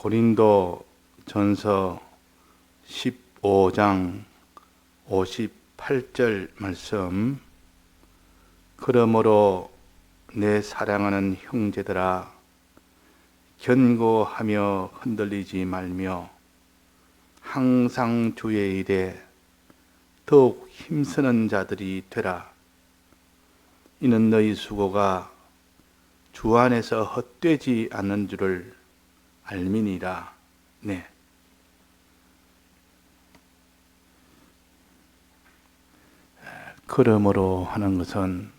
고린도 전서 15장 58절 말씀. 그러므로 내 사랑하는 형제들아, 견고하며 흔들리지 말며 항상 주의 일에 더욱 힘쓰는 자들이 되라. 이는 너희 수고가 주 안에서 헛되지 않는 줄을 알미니라. 네. 그러므로 하는 것은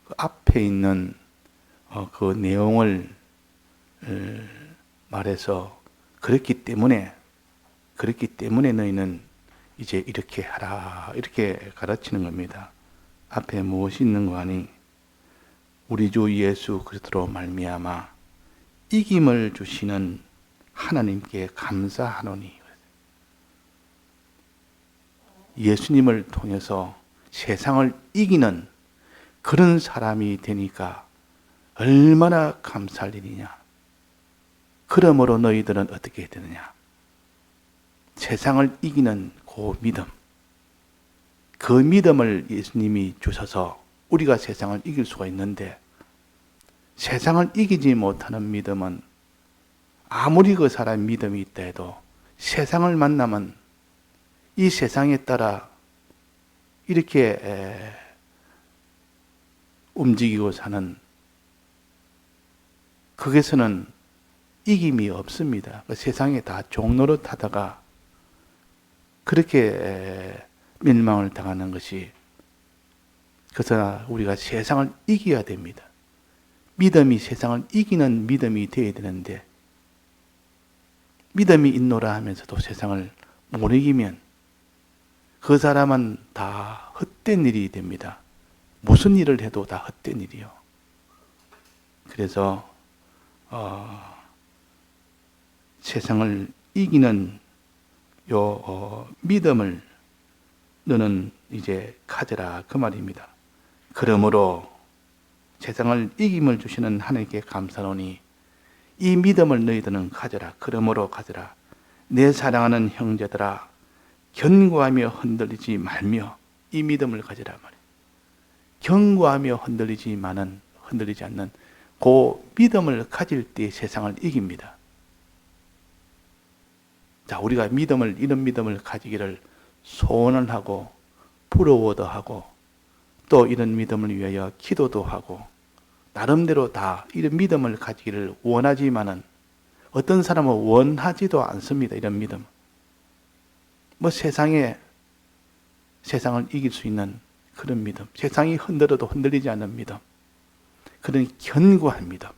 그 앞에 있는 그 내용을 말해서 그렇기 때문에 너희는 이제 이렇게 하라, 이렇게 가르치는 겁니다. 앞에 무엇이 있는 거 아니? 우리 주 예수 그리스도로 말미암아 이김을 주시는 하나님께 감사하노니. 예수님을 통해서 세상을 이기는 그런 사람이 되니까 얼마나 감사할 일이냐. 그러므로 너희들은 어떻게 되느냐? 세상을 이기는 그 믿음, 그 믿음을 예수님이 주셔서 우리가 세상을 이길 수가 있는데, 세상을 이기지 못하는 믿음은 아무리 그 사람 믿음이 있다 해도 세상을 만나면 이 세상에 따라 이렇게 움직이고 사는, 거기서는 이김이 없습니다. 그 세상에 다 종노릇하다가 그렇게 멸망을 당하는 것이, 그래서 우리가 세상을 이겨야 됩니다. 믿음이 세상을 이기는 믿음이 되어야 되는데, 믿음이 있노라 하면서도 세상을 못 이기면 그 사람은 다 헛된 일이 됩니다. 무슨 일을 해도 다 헛된 일이요. 그래서 세상을 이기는 믿음을 너는 이제 가져라, 그 말입니다. 그러므로 세상을 이김을 주시는 하나님께 감사하노니 이 믿음을 너희들은 가져라. 그러므로 가져라. 내 사랑하는 형제들아, 견고하며 흔들리지 말며 이 믿음을 가져라 말이에요. 견고하며 흔들리지 않는 그 믿음을 가질 때 세상을 이깁니다. 자, 우리가 이런 믿음을 가지기를 소원을 하고 부러워도 하고 또 이런 믿음을 위하여 기도도 하고 나름대로 다 이런 믿음을 가지기를 원하지만은 어떤 사람은 원하지도 않습니다. 이런 믿음. 세상을 이길 수 있는 그런 믿음. 세상이 흔들어도 흔들리지 않는 믿음. 그런 견고한 믿음.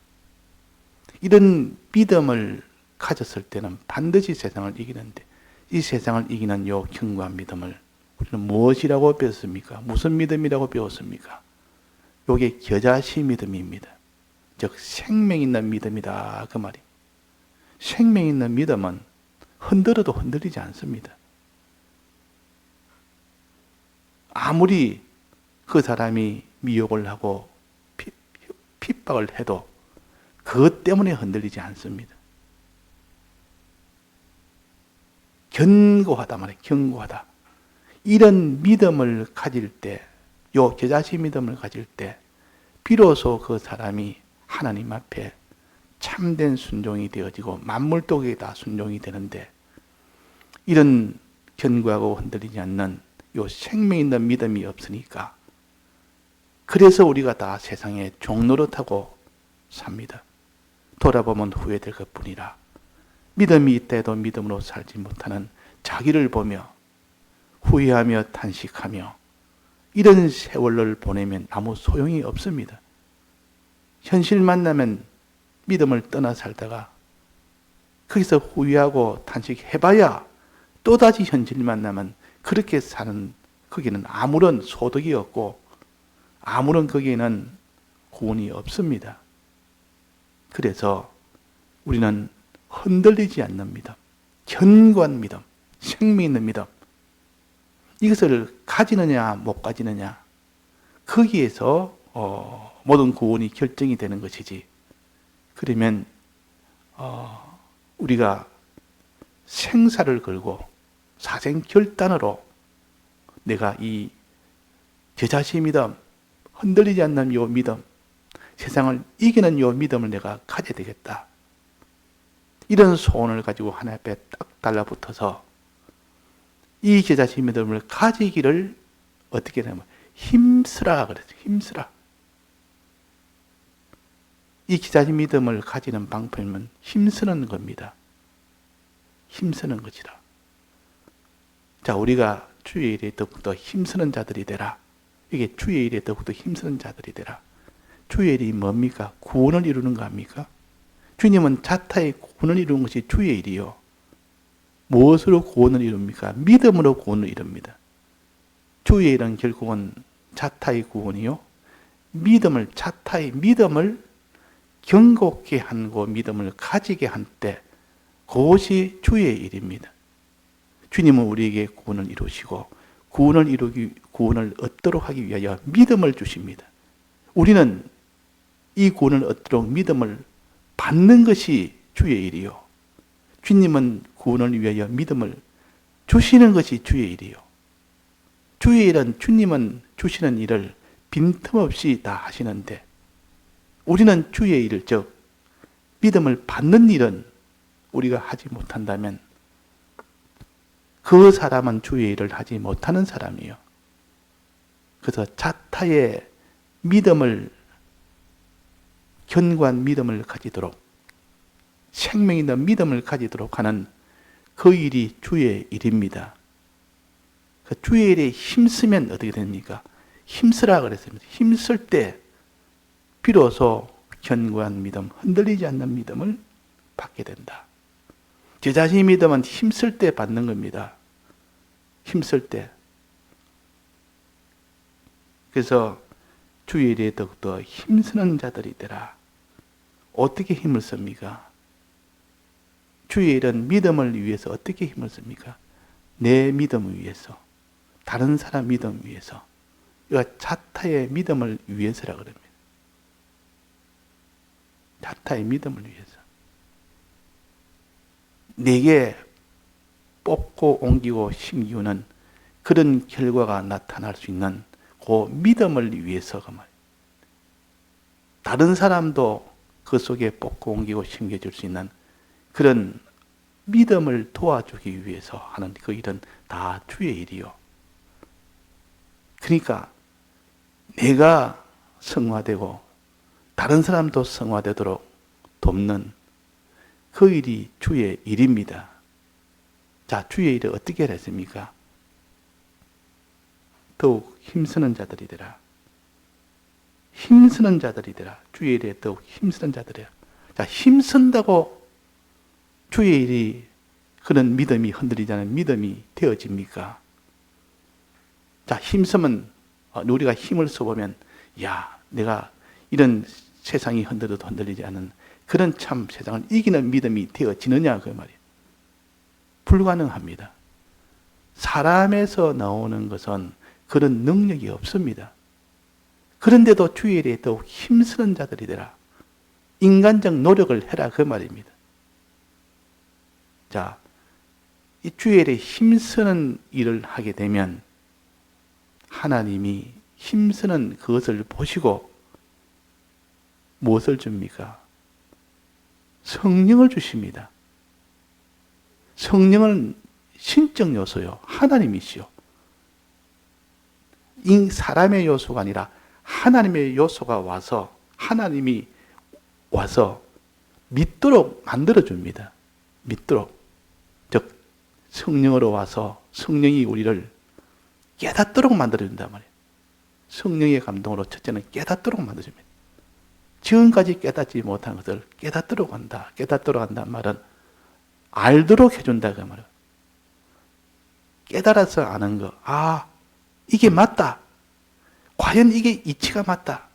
이런 믿음을 가졌을 때는 반드시 세상을 이기는데, 이 세상을 이기는 요 견고한 믿음을 우리는 무엇이라고 배웠습니까? 무슨 믿음이라고 배웠습니까? 요게 겨자씨 믿음입니다. 즉 생명 있는 믿음이다, 그 말이. 생명 있는 믿음은 흔들어도 흔들리지 않습니다. 아무리 그 사람이 미혹을 하고 핍박을 해도 그것 때문에 흔들리지 않습니다. 견고하다 말이에요. 견고하다. 이런 믿음을 가질 때, 요 겨자씨 믿음을 가질 때 비로소 그 사람이 하나님 앞에 참된 순종이 되어지고 만물도에 다 순종이 되는데, 이런 견고하고 흔들리지 않는 요 생명 있는 믿음이 없으니까, 그래서 우리가 다 세상에 종노릇하고 삽니다. 돌아보면 후회될 것뿐이라. 믿음이 있다 해도 믿음으로 살지 못하는 자기를 보며 후회하며 탄식하며 이런 세월을 보내면 아무 소용이 없습니다. 현실 만나면 믿음을 떠나 살다가 거기서 후회하고 탄식해봐야 또다시 현실 만나면 그렇게 사는, 거기는 아무런 소득이 없고 아무런 거기에는 구원이 없습니다. 그래서 우리는 흔들리지 않는 믿음, 견고한 믿음, 생명 있는 믿음, 이것을 가지느냐 못 가지느냐, 거기에서 모든 구원이 결정이 되는 것이지. 그러면 우리가 생사를 걸고 사생 결단으로 내가 이 제자시 믿음, 흔들리지 않는 요 믿음, 세상을 이기는 요 믿음을 내가 가져야 되겠다. 이런 소원을 가지고 하나님 앞에 딱 달라붙어서 이 제자시 믿음을 가지기를 어떻게 하냐면 힘쓰라 그랬어요. 힘쓰라. 이 제자시 믿음을 가지는 방법은 힘쓰는 겁니다. 힘쓰는 것이라. 자, 우리가 주의 일에 더욱더 힘쓰는 자들이 되라. 이게 주의 일에 더욱더 힘쓰는 자들이 되라. 주의 일이 뭡니까? 구원을 이루는 거 아닙니까? 주님은 자타의 구원을 이루는 것이 주의 일이요. 무엇으로 구원을 이룹니까? 믿음으로 구원을 이룹니다. 주의 일은 결국은 자타의 구원이요. 자타의 믿음을 견고케 하고 믿음을 가지게 한 때, 그것이 주의 일입니다. 주님은 우리에게 구원을 이루시고, 구원을 얻도록 하기 위하여 믿음을 주십니다. 우리는 이 구원을 얻도록 믿음을 받는 것이 주의 일이요. 주님은 구원을 위하여 믿음을 주시는 것이 주의 일이요. 주의 일은 주님은 주시는 일을 빈틈없이 다 하시는데, 우리는 주의 일을, 즉 믿음을 받는 일은 우리가 하지 못한다면 그 사람은 주의 일을 하지 못하는 사람이요. 그래서 자타의 믿음을, 견고한 믿음을 가지도록, 생명 있는 믿음을 가지도록 하는 그 일이 주의 일입니다. 그 주의 일에 힘쓰면 어떻게 됩니까? 힘쓰라 그랬습니다. 힘쓸 때 비로소 견고한 믿음, 흔들리지 않는 믿음을 받게 된다. 제자시 믿음은 힘쓸 때 받는 겁니다. 힘쓸 때. 그래서 주의 일에 더욱더 힘쓰는 자들이 되라. 어떻게 힘을 씁니까? 주의 일은 믿음을 위해서 어떻게 힘을 씁니까? 내 믿음을 위해서, 다른 사람 믿음 위해서, 이거 자타의 믿음을 위해서라 그럽니다. 자타의 믿음을 위해서. 내게 뽑고 옮기고 심기우는 그런 결과가 나타날 수 있는 그 믿음을 위해서가 말이에요. 다른 사람도 그 속에 뽑고 옮기고 심겨줄 수 있는 그런 믿음을 도와주기 위해서 하는 그 일은 다 주의 일이요. 그러니까 내가 성화되고 다른 사람도 성화되도록 돕는 그 일이 주의 일입니다. 자, 주의 일을 어떻게 했습니까? 더욱 힘쓰는 자들이 되라. 힘쓰는 자들이 되라. 주의 일에 더욱 힘쓰는 자들이라. 자, 힘쓴다고 주의 일이 그런 믿음이 흔들리지 않은 믿음이 되어집니까? 자, 힘쓰면 우리가 힘을 써보면 내가 이런 세상이 흔들려도 흔들리지 않은 그런 참 세상을 이기는 믿음이 되어지느냐 그 말이에요. 불가능합니다. 사람에서 나오는 것은 그런 능력이 없습니다. 그런데도 주의 일에 더욱 힘쓰는 자들이 되라. 인간적 노력을 해라 그 말입니다. 자, 이 주의 일에 힘쓰는 일을 하게 되면 하나님이 힘쓰는 그것을 보시고 무엇을 줍니까? 성령을 주십니다. 성령은 신적 요소요. 하나님이시요. 이 사람의 요소가 아니라 하나님의 요소가 와서, 하나님이 와서 믿도록 만들어줍니다. 믿도록. 즉, 성령으로 와서 성령이 우리를 깨닫도록 만들어준단 말이에요. 성령의 감동으로 첫째는 깨닫도록 만들어줍니다. 지금까지 깨닫지 못한 것을 깨닫도록 한다. 깨닫도록 한다는 말은 알도록 해준다 그 말이에요. 깨달아서 아는 거. 이게 맞다. 과연 이게 이치가 맞다.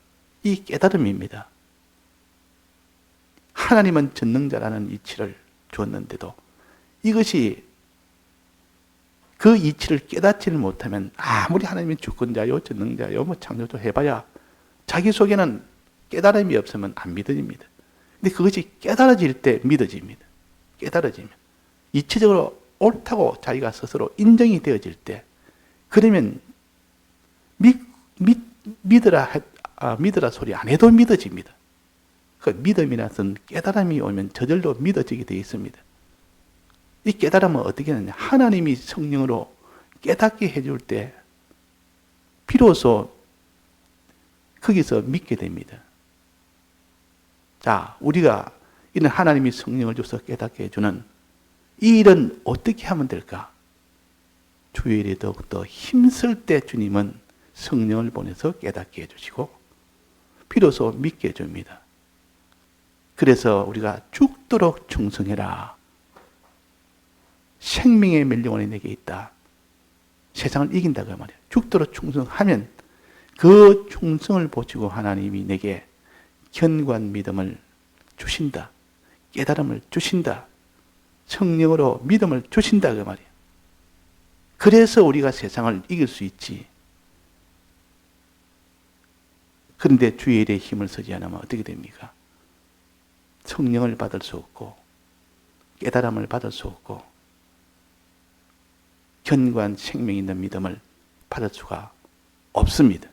이 깨달음입니다. 하나님은 전능자라는 이치를 주었는데도 이것이 그 이치를 깨닫지를 못하면 아무리 하나님이 주권자요, 전능자요, 창조주 해봐야 자기 속에는 깨달음이 없으면 안 믿어집니다. 근데 그것이 깨달아질 때 믿어집니다. 깨달아지면, 이치적으로 옳다고 자기가 스스로 인정이 되어질 때, 그러면 믿으라 소리 안 해도 믿어집니다. 그 믿음이라는 것은 깨달음이 오면 저절로 믿어지게 되어 있습니다. 이 깨달음은 어떻게 하느냐? 하나님이 성령으로 깨닫게 해줄 때 비로소 거기서 믿게 됩니다. 자, 우리가 이런 하나님이 성령을 줘서 깨닫게 해주는 이 일은 어떻게 하면 될까? 주일에 더욱더 힘쓸 때 주님은 성령을 보내서 깨닫게 해주시고 비로소 믿게 해줍니다. 그래서 우리가 죽도록 충성해라. 생명의 멸류관이 내게 있다. 세상을 이긴다 그 말이에요. 죽도록 충성하면 그 충성을 보시고 하나님이 내게 견고한 믿음을 주신다. 깨달음을 주신다. 성령으로 믿음을 주신다 그 말이에요. 그래서 우리가 세상을 이길 수 있지. 그런데 주의 일에 힘을 쓰지 않으면 어떻게 됩니까? 성령을 받을 수 없고 깨달음을 받을 수 없고 견고한 생명 있는 믿음을 받을 수가 없습니다.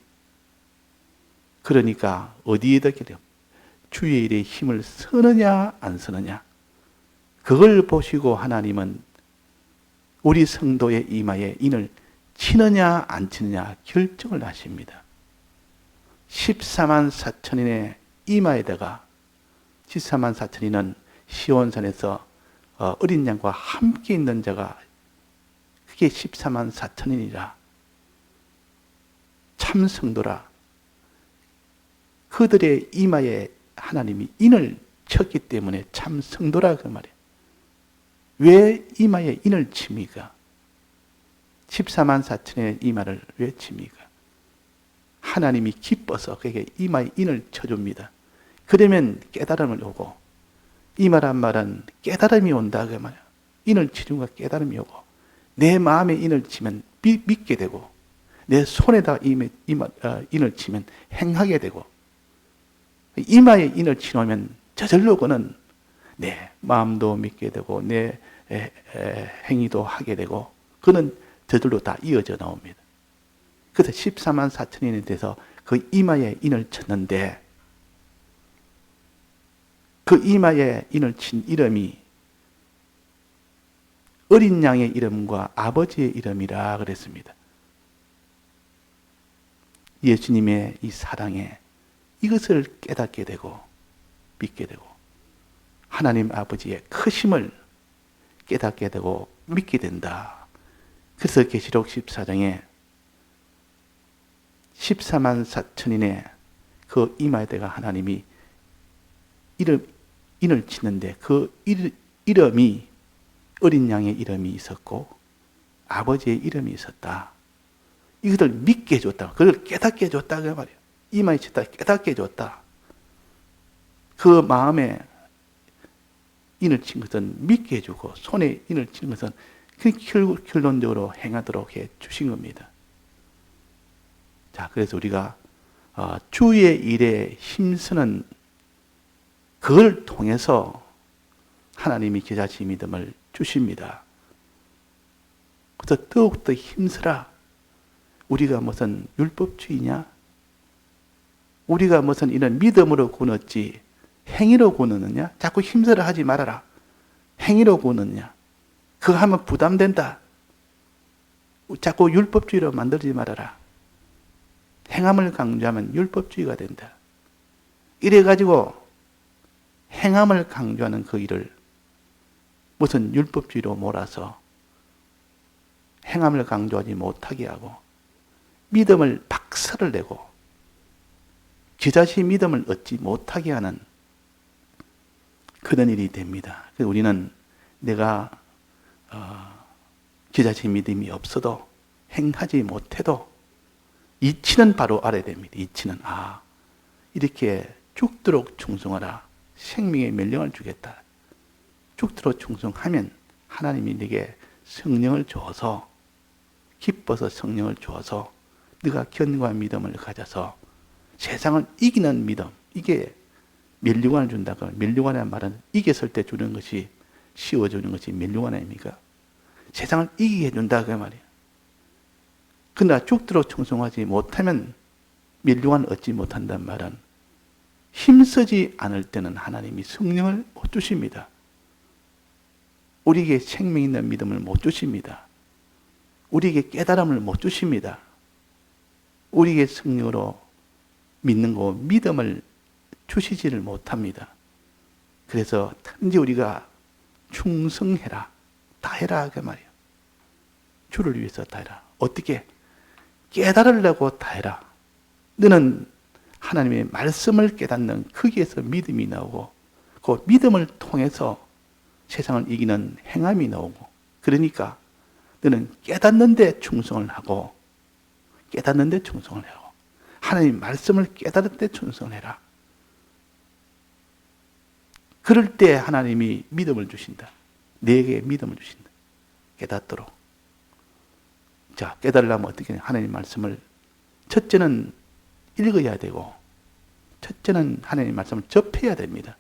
그러니까 어디에다 기대요? 주의 일에 힘을 쓰느냐 안 쓰느냐, 그걸 보시고 하나님은 우리 성도의 이마에 인을 치느냐 안 치느냐 결정을 하십니다. 14만 4천인의 이마에다가 14만 4천인은 시온산에서 어린 양과 함께 있는 자가 그게 14만 4천인이라 참 성도라. 그들의 이마에 하나님이 인을 쳤기 때문에 참 성도라 그 말이에요. 왜 이마에 인을 칩니까? 14만 4천의 이마를 왜 칩니까? 하나님이 기뻐서 그에게 이마에 인을 쳐줍니다. 그러면 깨달음을 오고, 이마란 말은 깨달음이 온다 그 말이에요. 인을 치는 것 깨달음이 오고, 내 마음에 인을 치면 믿게 되고, 내 손에다 인을 치면 행하게 되고, 이마에 인을 치놓으면 저절로 그는 내 마음도 믿게 되고 내 행위도 하게 되고 그는 저절로 다 이어져 나옵니다. 그래서 14만 4천인에 대해서 그 이마에 인을 쳤는데 그 이마에 인을 친 이름이 어린 양의 이름과 아버지의 이름이라 그랬습니다. 예수님의 이 사랑에 이것을 깨닫게 되고 믿게 되고 하나님 아버지의 크심을 깨닫게 되고 믿게 된다. 그래서 계시록 14장에 14만 4천인의 그 이마에다가 하나님이 인을 치는데 그 이름이 어린 양의 이름이 있었고 아버지의 이름이 있었다. 이것을 믿게 해줬다. 그걸 깨닫게 해줬다 그 말이에요. 이마에 쳤다 깨닫게 해줬다. 그 마음에 인을 친 것은 믿게 해주고 손에 인을 친 것은 결론적으로 행하도록 해 주신 겁니다. 자, 그래서 우리가 주의 일에 힘쓰는 그걸 통해서 하나님이 제자식 믿음을 주십니다. 그래서 더욱더 힘쓰라. 우리가 무슨 율법주의냐? 우리가 무슨 이런 믿음으로 구웠지 행위로 구느냐? 자꾸 힘쓰라 하지 말아라. 행위로 구느냐? 그거 하면 부담된다. 자꾸 율법주의로 만들지 말아라. 행함을 강조하면 율법주의가 된다. 이래가지고 행함을 강조하는 그 일을 무슨 율법주의로 몰아서 행함을 강조하지 못하게 하고 믿음을 박살을 내고 제자식 믿음을 얻지 못하게 하는 그런 일이 됩니다. 그래서 우리는 내가 제자식 믿음이 없어도 행하지 못해도 이치는 바로 알아야 됩니다. 이치는 이렇게 죽도록 충성하라. 생명의 멸령을 주겠다. 죽도록 충성하면 하나님이 네게 성령을 주어서 기뻐서 성령을 주어서 네가 견고한 믿음을 가져서 세상을 이기는 믿음, 이게 멸류관을 준다고. 멸류관이라는 말은 이겼을 때 주는 것이 씌워주는 것이 멸류관 아닙니까? 세상을 이기게 해준다 그 말이에요. 그러나 죽도록 충성하지 못하면 멸류관 얻지 못한다는 말은 힘쓰지 않을 때는 하나님이 성령을 못 주십니다. 우리에게 생명 있는 믿음을 못 주십니다. 우리에게 깨달음을 못 주십니다. 우리에게 성령으로 믿는 거 믿음을 주시지를 못합니다. 그래서 단지 우리가 충성해라, 다 해라 그 말이에요. 주를 위해서 다 해라. 어떻게? 깨달으려고 다 해라. 너는 하나님의 말씀을 깨닫는 거기에서 믿음이 나오고 그 믿음을 통해서 세상을 이기는 행함이 나오고 그러니까 너는 깨닫는데 충성을 하고 깨닫는데 충성을 하고 하나님 말씀을 깨달을 때 충성을 해라. 그럴 때 하나님이 믿음을 주신다. 내게 믿음을 주신다. 깨닫도록. 자, 깨달으려면 어떻게 해야 하나님 말씀을 첫째는 읽어야 되고 첫째는 하나님 말씀을 접해야 됩니다.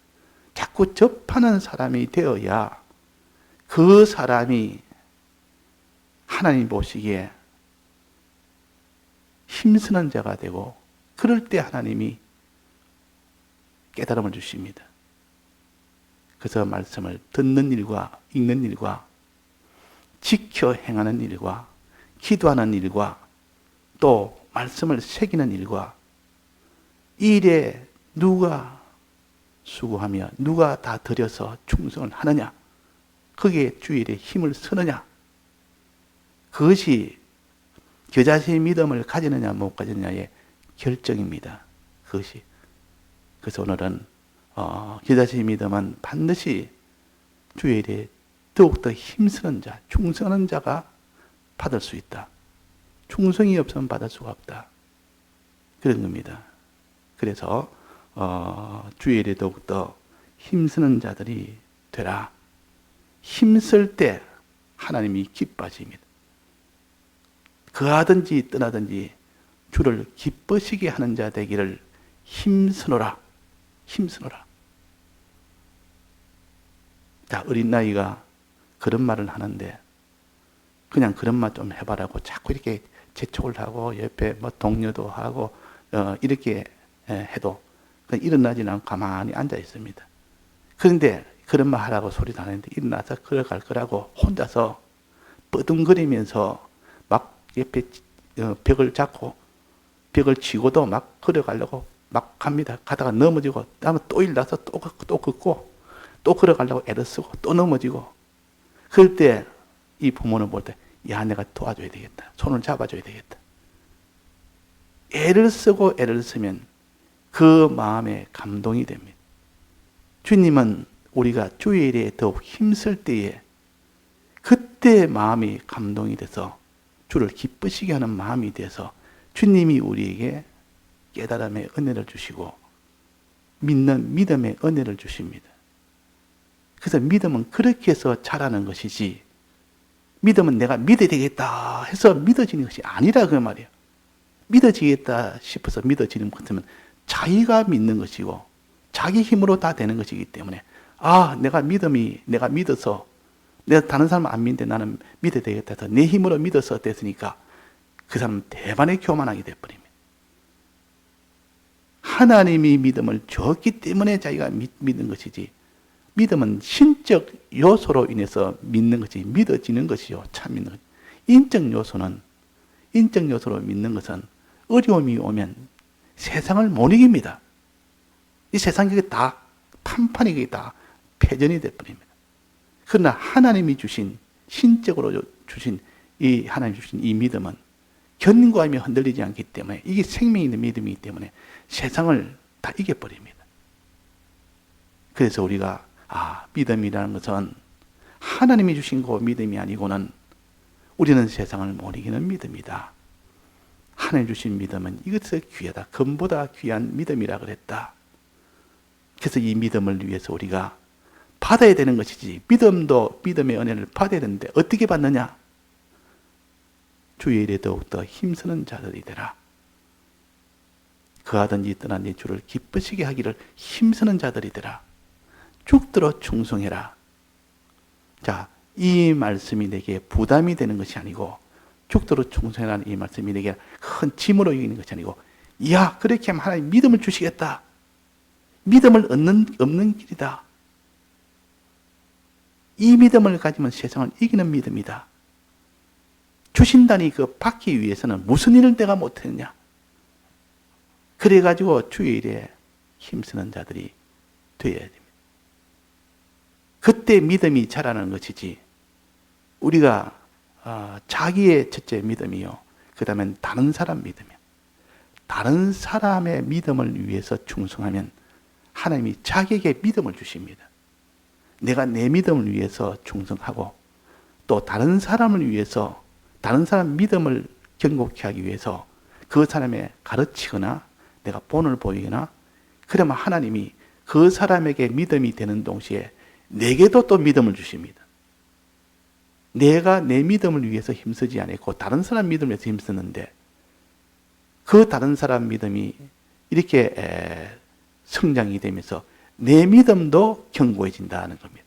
자꾸 접하는 사람이 되어야 그 사람이 하나님 보시기에 힘쓰는 자가 되고 그럴 때 하나님이 깨달음을 주십니다. 그래서 말씀을 듣는 일과 읽는 일과 지켜 행하는 일과 기도하는 일과 또 말씀을 새기는 일과 이 일에 누가 수고하며 누가 다 들여서 충성을 하느냐 거기에 주일에 힘을 쓰느냐 그것이 겨자씨의 믿음을 가지느냐 못 가지느냐의 결정입니다. 그것이. 그래서 오늘은 겨자씨의 믿음은 반드시 주일에 더욱더 힘쓰는 자, 충성하는 자가 받을 수 있다. 충성이 없으면 받을 수가 없다. 그런 겁니다. 그래서 주일에 더욱더 힘쓰는 자들이 되라. 힘쓸 때 하나님이 기뻐하십니다. 거하든지 떠나든지 주를 기쁘시게 하는 자 되기를 힘쓰노라. 힘쓰노라. 자, 어린 나이가 그런 말을 하는데 그냥 그런 말 좀 해봐라고 자꾸 이렇게 재촉을 하고 옆에 뭐 동료도 하고 이렇게 해도 일어나지는 않고 가만히 앉아 있습니다. 그런데 그런 말 하라고 소리도 안 했는데 일어나서 걸어갈 거라고 혼자서 뻐둥거리면서 막 옆에 벽을 잡고 벽을 치고도 막 걸어가려고 막 갑니다. 가다가 넘어지고 다음에 또 일어나서 또 걷고 또 걸어가려고 애를 쓰고 또 넘어지고 그럴 때 이 부모는 볼 때 야 내가 도와줘야 되겠다. 손을 잡아줘야 되겠다. 애를 쓰고 애를 쓰면 그 마음에 감동이 됩니다. 주님은 우리가 주일에 더욱 힘쓸 때에 그때 마음이 감동이 돼서 주를 기쁘시게 하는 마음이 돼서 주님이 우리에게 깨달음의 은혜를 주시고 믿는 믿음의 은혜를 주십니다. 그래서 믿음은 그렇게 해서 자라는 것이지 믿음은 내가 믿어야 되겠다 해서 믿어지는 것이 아니라 그 말이에요. 믿어지겠다 싶어서 믿어지는 것 같으면 자기가 믿는 것이고 자기 힘으로 다 되는 것이기 때문에 내가 믿어서 내가 다른 사람은 안 믿는데 나는 믿어야 되겠다 해서 내 힘으로 믿어서 됐으니까 그 사람은 대반에 교만하게 돼버립니다. 하나님이 믿음을 줬기 때문에 자기가 믿는 것이지 믿음은 신적 요소로 인해서 믿는 것이 믿어지는 것이요. 참 믿는 것. 인적 요소로 믿는 것은 어려움이 오면 세상을 못 이깁니다. 이 세상이 다 판판이 다 패전이 되어버립니다. 그러나 하나님이 주신 신적으로 주신 이 하나님 주신 이 믿음은 견고하며 흔들리지 않기 때문에 이게 생명 있는 믿음이기 때문에 세상을 다 이겨버립니다. 그래서 우리가 믿음이라는 것은 하나님이 주신 그 믿음이 아니고는 우리는 세상을 못 이기는 믿음이다. 하나님 주신 믿음은 이것이 귀하다. 금보다 귀한 믿음이라 그랬다. 그래서 이 믿음을 위해서 우리가 받아야 되는 것이지 믿음도 믿음의 은혜를 받아야 되는데 어떻게 받느냐? 주의 일에 더욱더 힘쓰는 자들이 되라. 거하든지 떠나든지 주를 기쁘시게 하기를 힘쓰는 자들이 되라. 죽도록 충성해라. 자, 이 말씀이 내게 부담이 되는 것이 아니고 죽도록 충성하라는 이 말씀이 내게 큰 짐으로 여기는 것이 아니고 이야 그렇게 하면 하나님 믿음을 주시겠다. 믿음을 얻는 길이다. 이 믿음을 가지면 세상을 이기는 믿음이다. 주신다니 그 받기 위해서는 무슨 일을 내가 못했느냐. 그래가지고 주일에 힘쓰는 자들이 되어야 됩니다. 그때 믿음이 자라는 것이지 우리가 자기의 첫째 믿음이요. 그 다음엔 다른 사람 믿음이요. 다른 사람의 믿음을 위해서 충성하면 하나님이 자기에게 믿음을 주십니다. 내가 내 믿음을 위해서 충성하고 또 다른 사람을 위해서 다른 사람 믿음을 견고케 하기 위해서 그 사람의 가르치거나 내가 본을 보이거나 그러면 하나님이 그 사람에게 믿음이 되는 동시에 내게도 또 믿음을 주십니다. 내가 내 믿음을 위해서 힘쓰지 않았고 다른 사람 믿음을 위해서 힘쓰는데 그 다른 사람 믿음이 이렇게 성장이 되면서 내 믿음도 견고해진다는 겁니다.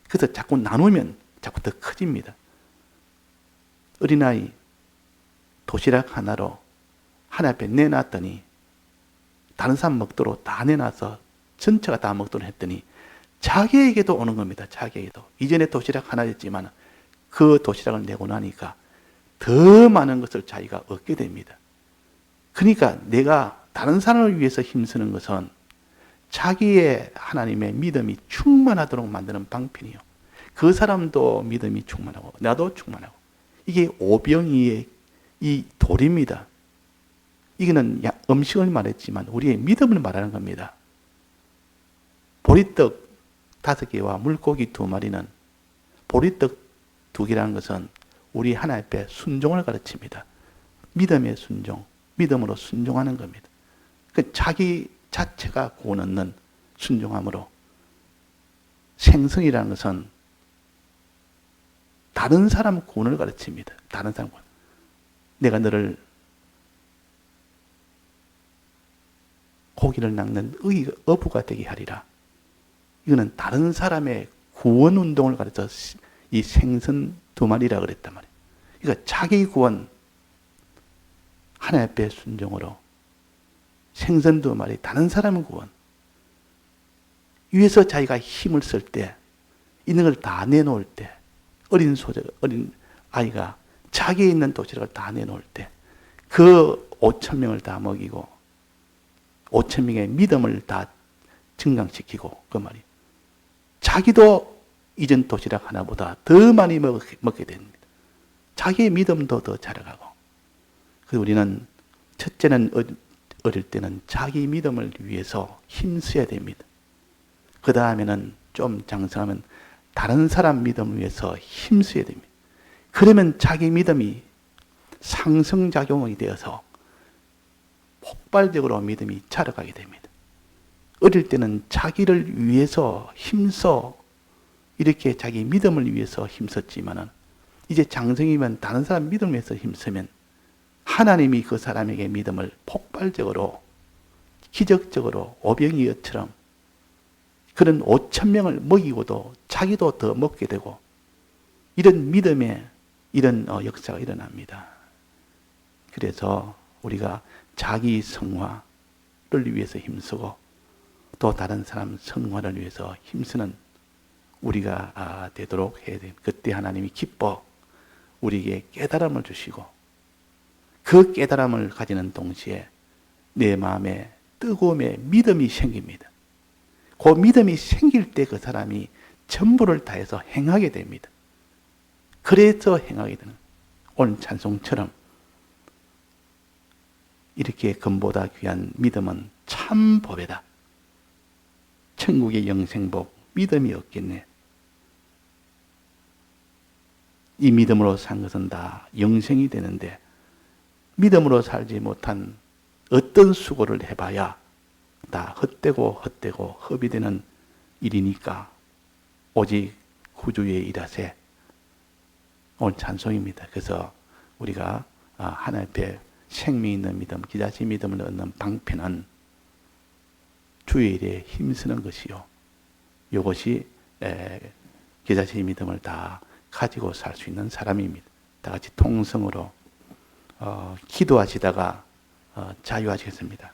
그래서 자꾸 나누면 자꾸 더 커집니다. 어린아이 도시락 하나로 하나님 앞에 내놨더니 다른 사람 먹도록 다 내놔서 전체가 다 먹도록 했더니 자기에게도 오는 겁니다. 자기에게도. 이전에 도시락 하나였지만 그 도시락을 내고 나니까 더 많은 것을 자기가 얻게 됩니다. 그러니까 내가 다른 사람을 위해서 힘쓰는 것은 자기의 하나님의 믿음이 충만하도록 만드는 방편이요. 그 사람도 믿음이 충만하고 나도 충만하고 이게 오병이의 이 돌입니다. 이거는 음식을 말했지만 우리의 믿음을 말하는 겁니다. 보리떡 5개와 물고기 2마리는 보리떡 2개라는 것은 우리 하나님 앞에 순종을 가르칩니다. 믿음의 순종, 믿음으로 순종하는 겁니다. 그 자기 자체가 구원 얻는 순종함으로 생성이라는 것은 다른 사람 구원을 가르칩니다. 다른 사람 구원. 내가 너를 고기를 낚는 어부가 되게 하리라. 이거는 다른 사람의 구원 운동을 가르쳐 이 생선 2마리라 그랬단 말이에요. 그러니까 자기 구원, 하나님 앞에 순종으로 생선 2마리, 다른 사람의 구원. 위에서 자기가 힘을 쓸 때, 있는 걸 다 내놓을 때, 어린 아이가 자기에 있는 도시락을 다 내놓을 때, 그 5,000명을 다 먹이고, 5,000명의 믿음을 다 증강시키고, 그 말이. 자기도 이전 도시락 하나보다 더 많이 먹게 됩니다. 자기의 믿음도 더 자라가고. 그래서 우리는 첫째는 어릴 때는 자기 믿음을 위해서 힘써야 됩니다. 그 다음에는 좀 장성하면 다른 사람 믿음을 위해서 힘써야 됩니다. 그러면 자기 믿음이 상승작용이 되어서 폭발적으로 믿음이 자라가게 됩니다. 어릴 때는 자기를 위해서 힘써 이렇게 자기 믿음을 위해서 힘썼지만은 이제 장성이면 다른 사람 믿음을 위해서 힘쓰면 하나님이 그 사람에게 믿음을 폭발적으로 기적적으로 오병이어처럼 그런 5,000명을 먹이고도 자기도 더 먹게 되고 이런 믿음의 이런 역사가 일어납니다. 그래서 우리가 자기 성화를 위해서 힘쓰고 또 다른 사람 성화를 위해서 힘쓰는 우리가 되도록 해야 됩니다. 그때 하나님이 기뻐 우리에게 깨달음을 주시고 그 깨달음을 가지는 동시에 내 마음에 뜨거움의 믿음이 생깁니다. 그 믿음이 생길 때 그 사람이 전부를 다해서 행하게 됩니다. 그래서 행하게 되는 오늘 찬송처럼 이렇게 금보다 귀한 믿음은 참 법이다. 천국의 영생복 믿음이 없겠네. 이 믿음으로 산 것은 다 영생이 되는데 믿음으로 살지 못한 어떤 수고를 해봐야 다 헛되고 허비 되는 일이니까 오직 구주의 일하세. 오늘 찬송입니다. 그래서 우리가 하나님 앞에 생명 있는 믿음, 기다시 믿음을 얻는 방편은 주의 일에 힘쓰는 것이요. 이것이 그 자신의 믿음을 다 가지고 살 수 있는 사람입니다. 다 같이 통성으로 기도하시다가 자유하시겠습니다.